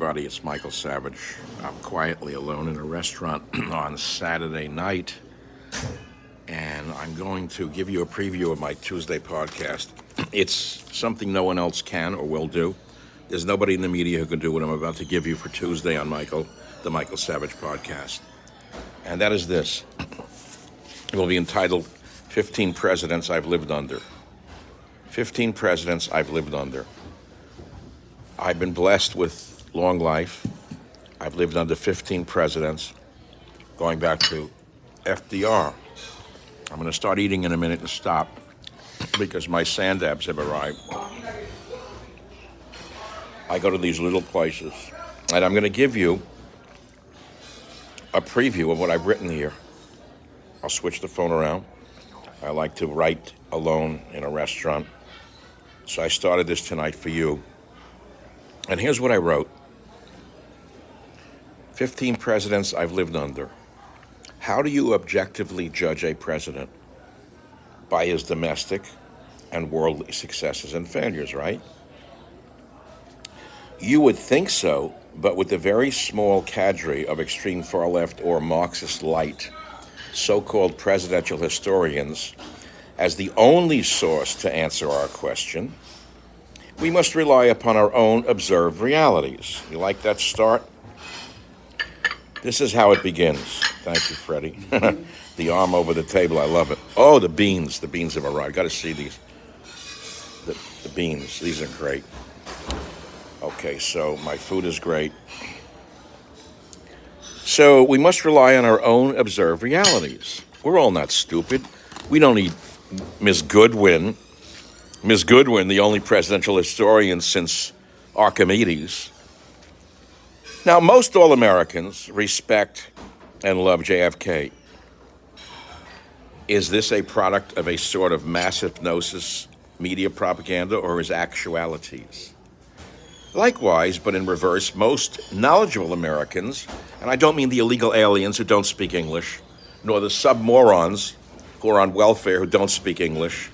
everybody. It's Michael Savage. I'm quietly alone in a restaurant on Saturday night, and I'm going to give you a preview of my Tuesday podcast. It's something no one else can or will do. There's nobody in the media who can do what I'm about to give you for Tuesday on the Michael Savage podcast. And that is this. It will be entitled 15 Presidents I've Lived Under. 15 Presidents I've Lived Under. I've been blessed with long life. I've lived under 15 presidents, going back to FDR. I'm going to start eating in a minute and stop because my sandabs have arrived. I go to these little places, and I'm going to give you a preview of what I've written here. I'll switch the phone around. I like to write alone in a restaurant, so I started this tonight for you. And here's what I wrote. 15 presidents I've lived under. How do you objectively judge a president? By his domestic and worldly successes and failures, right? You would think so, but with the very small cadre of extreme far left or Marxist light, so-called presidential historians, as the only source to answer our question, we must rely upon our own observed realities. You like that start? This is how it begins. Thank you, Freddie. The arm over the table, I love it. Oh, the beans. The beans have arrived. Got to see these. The beans. These are great. Okay, so my food is great. So we must rely on our own observed realities. We're all not stupid. We don't need Ms. Goodwin. Ms. Goodwin, the only presidential historian since Archimedes. Now, most all Americans respect and love JFK. Is this a product of a sort of mass hypnosis, media propaganda, or his actualities? Likewise, but in reverse, most knowledgeable Americans, and I don't mean the illegal aliens who don't speak English, nor the sub-morons who are on welfare who don't speak English,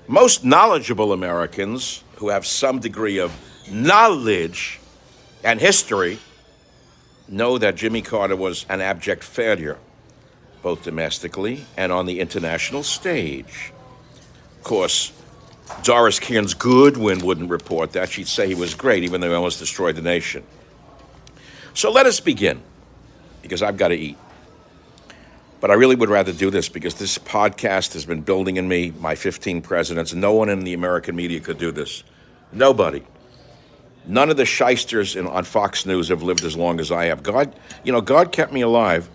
most knowledgeable Americans who have some degree of knowledge and history know that Jimmy Carter was an abject failure, both domestically and on the international stage. Of course, Doris Kearns Goodwin wouldn't report that. She'd say he was great, even though he almost destroyed the nation. So let us begin, because I've got to eat. But I really would rather do this because this podcast has been building in me, my 15 presidents. No one in the American media could do this. Nobody. None of the shysters on Fox News have lived as long as I have. God kept me alive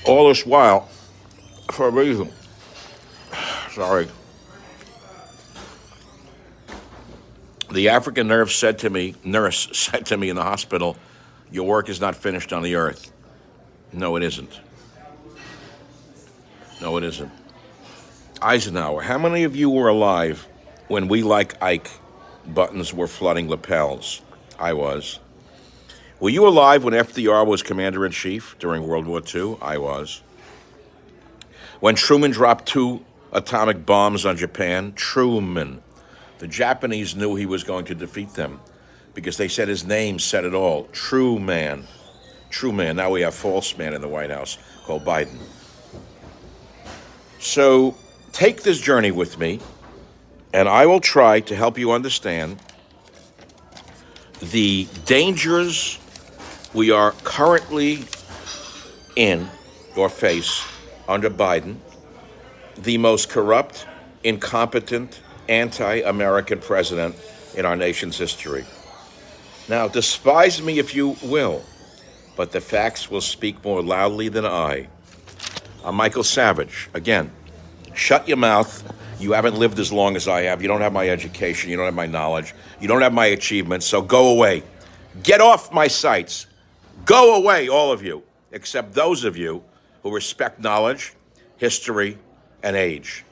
all this while for a reason. Sorry. The African nurse said to me in the hospital, your work is not finished on the earth. No, it isn't. No, it isn't. Eisenhower, how many of you were alive when we, like Ike, buttons were flooding lapels? I was. Were you alive when FDR was commander-in-chief during World War II? I was. When Truman dropped 2 atomic bombs on Japan? Truman. The Japanese knew he was going to defeat them because they said his name said it all. True man. True man. Now we have false man in the White House called Biden. So take this journey with me, and I will try to help you understand the dangers we are currently in or face under Biden, the most corrupt, incompetent, anti-American president in our nation's history. Now, despise me if you will, but the facts will speak more loudly than I. I'm Michael Savage. Again, shut your mouth. You haven't lived as long as I have. You don't have my education. You don't have my knowledge. You don't have my achievements, so go away. Get off my sites. Go away, all of you, except those of you who respect knowledge, history, and age.